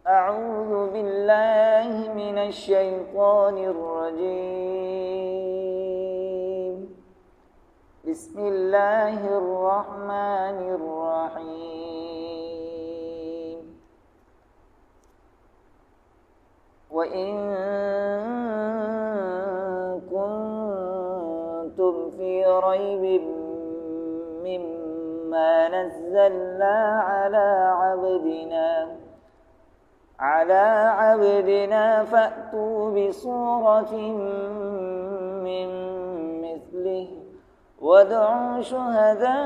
أعوذ بالله من الشيطان الرجيم. بسم الله الرحمن الرحيم. وإن كنتم في ريب مما نزلنا على عبدنا فأتوا بسورة من مثله وادعوا شهداءكم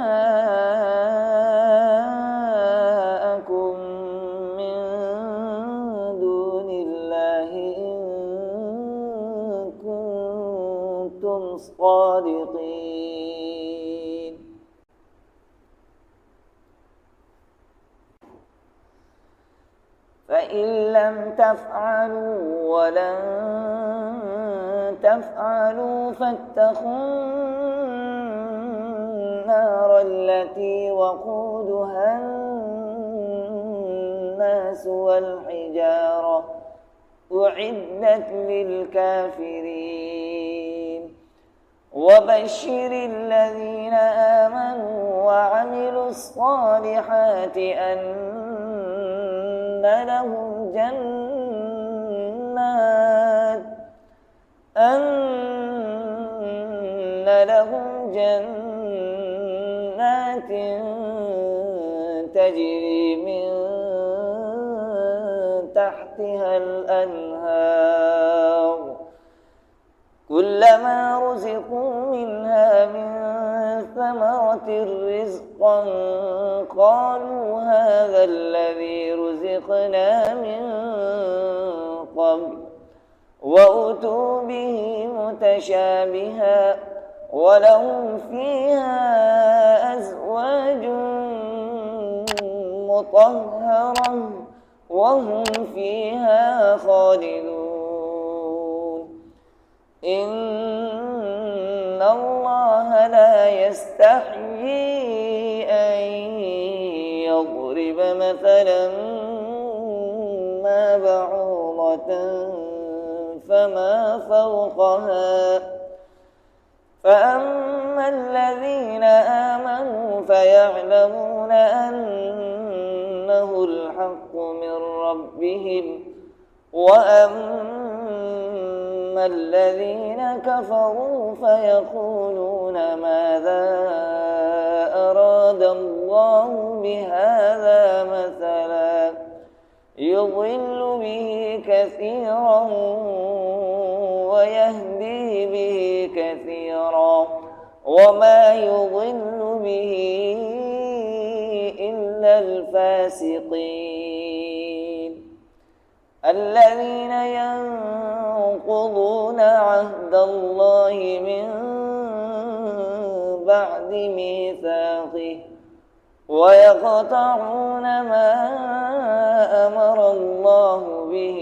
من دون الله إن كنتم صادقين. فإن لم تفعلوا ولن تفعلوا فاتقوا النار التي وقودها الناس والحجارة أعدت للكافرين. وبشر الذين آمنوا وعملوا الصالحات أن لهم جنات تجري من تحتها الأنهار كلما رزقوا منها من ثمرة رزقا قالوا هذا الذي رزقنا من قبل وأتوا به متشابها ولهم فيها أزواج مطهرة وهم فيها خالدون. إن الله لا يستحيي أن يضرب مثلا ما بعوضة فما فوقها فأما الذين آمنوا فيعلمون أنه الحق من ربهم وأما الذين كفروا فيقولون ماذا أراد الله بهذا مثلا يضل به كثيرا ويهدي به كثيرا وما يضل به إلا الفاسقين الذين ينقضون عهد الله من بعد ميثاقه ويقطعون ما أمر الله به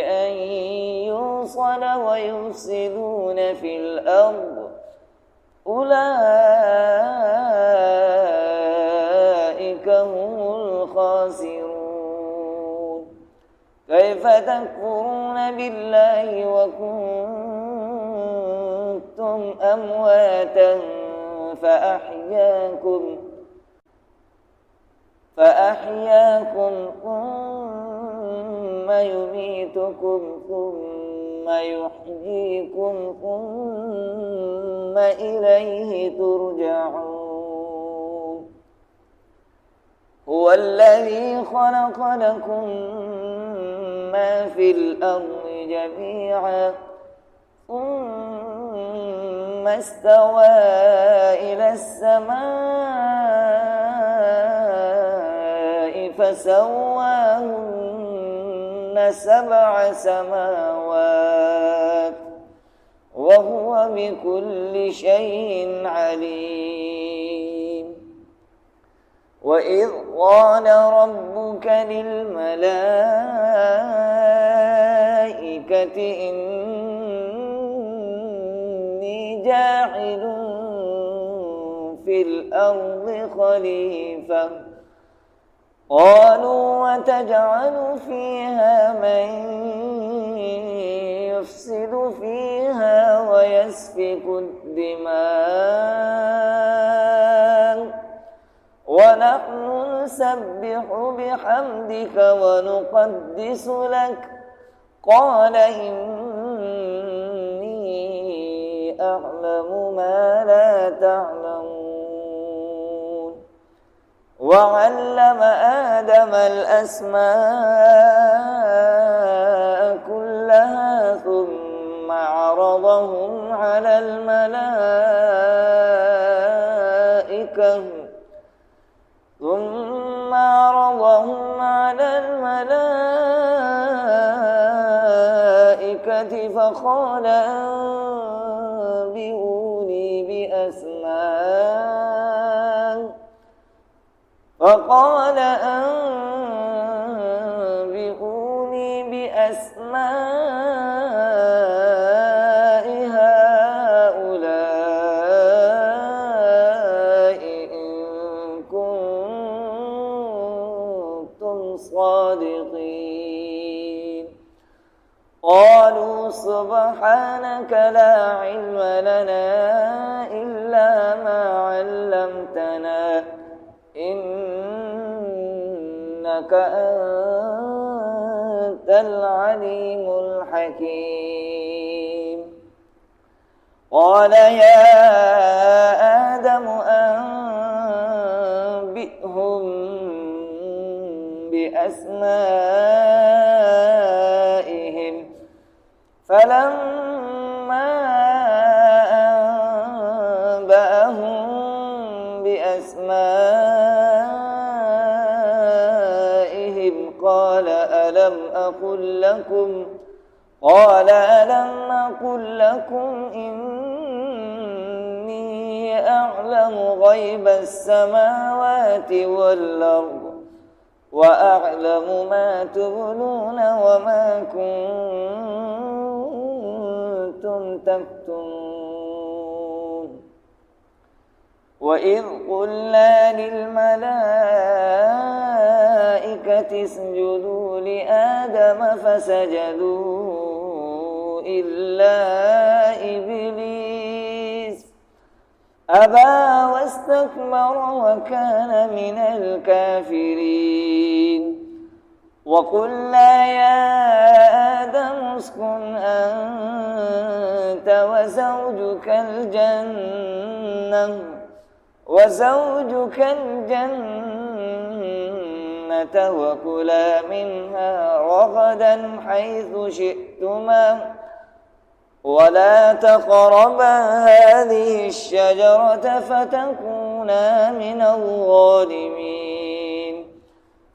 أن يوصل ويفسدون في الأرض أولئك هم الخاسرون. كيف تكفرون بالله وكنتم أمواتا فأحياكم ثم يميتكم ثم يحييكم ثم إليه ترجعون. هو الذي خلق لكم ما في الأرض جميعا ثم استوى إلى السماء فسواهن 7 سماوات وهو بكل شيء عليم. وإذ قال ربك للملائكة إني جاعل في الأرض خليفة قالوا وتجعل فيها من يفسد فيها ويسفك الدماء ونحن نسبح بحمدك ونقدس لك قال إني أعلم ما لا تعلمون وعلم آدم الأسماء كلها ثم عرضهم على الملائكة فقال أنبئوني بأسماء هؤلاء إن كنتم صادقين قالوا سبحانك لا علم لنا إلا ما علمتنا إنك أنت العليم الحكيم قال يا آدم أنبئهم بأسمائهم فلما أنبأهم بأسمائهم قال ألم أقل لكم إني أعلم غيب السماوات والأرض وأعلم ما تبدون وما كنتم تكتمون وإذ قلنا للملائكة اسجدوا لآدم فسجدوا إلا إبليس أبى واستكبر وكان من الكافرين وقلنا يا آدم اسكن أنت وزوجك الجنة وكلا منها رغدا حيث شئتما ولا تقربا هذه الشجرة فتكونا من الظالمين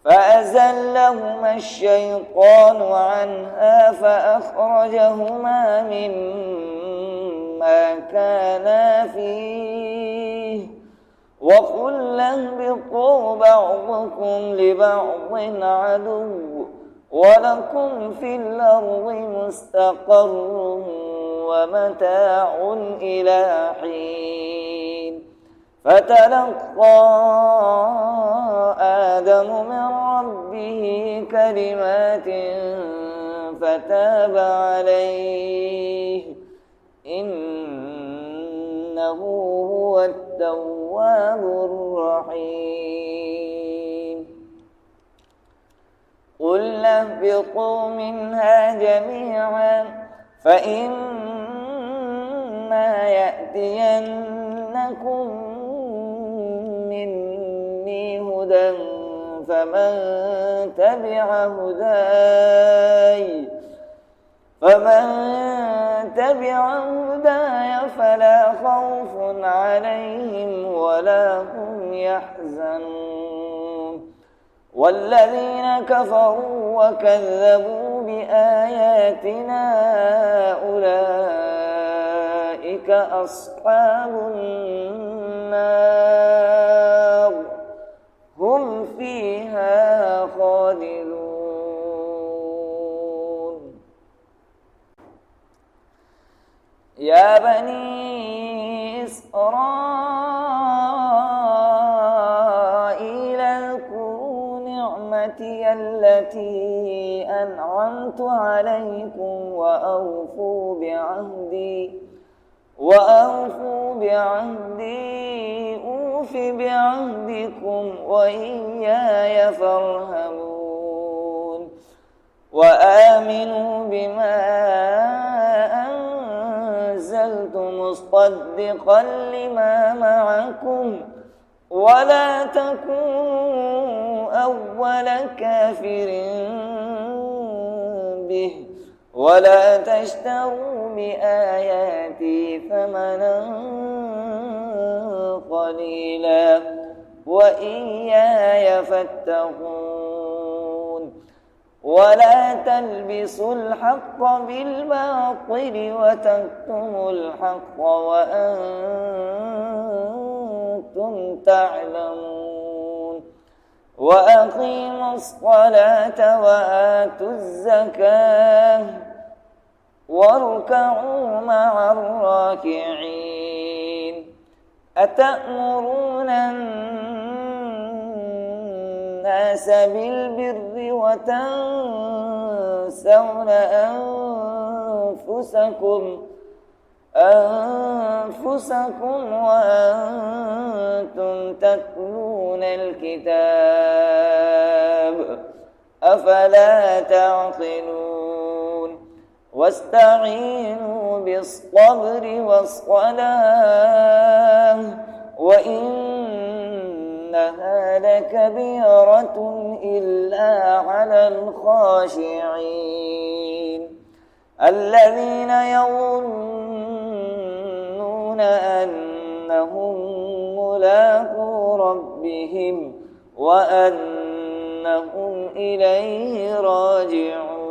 فأزلهما الشيطان عنها فأخرجهما مما كانا فيه وقلنا اهبطوا بعضكم لبعض عدو ولكم في الأرض مستقر ومتاع إلى حين فتلقى آدم من ربه كلمات فتاب عليه إنه هو التواب الرحيم قلنا اهبطوا منها جميعا فإما يأتينكم مني هدى فمن تبع هداي فلا خوف عليهم ولا هم يحزنون والذين كفروا وكذبوا بآياتنا أولئك أصحاب النار هم فيها خالدون يا بني إسرائيل اذكروا نعمتي التي أنعمت عليكم وأوفوا بعهدي أوف بعهدكم وإياي فارهبون وآمنوا بما أنزلت مصدقا لما معكم ولا تكونوا أول كافر به ولا تشتروا بآياتي ثمنا قليلا وإياي فاتقون ولا تلبسوا الحق بالباطل وتكتموا الحق وأنتم تعلمون وأقيموا الصلاة وآتوا الزكاة واركعوا مع الراكعين أتأمرون الناس بالبر وتنسون أنفسكم وأنتم تتلون الكتاب أفلا تعقلون واستعينوا بالصبر والصلاة وإنها لكبيرة إلا على الخاشعين الذين يظنون أنهم ملاقو ربهم وأنهم إليه راجعون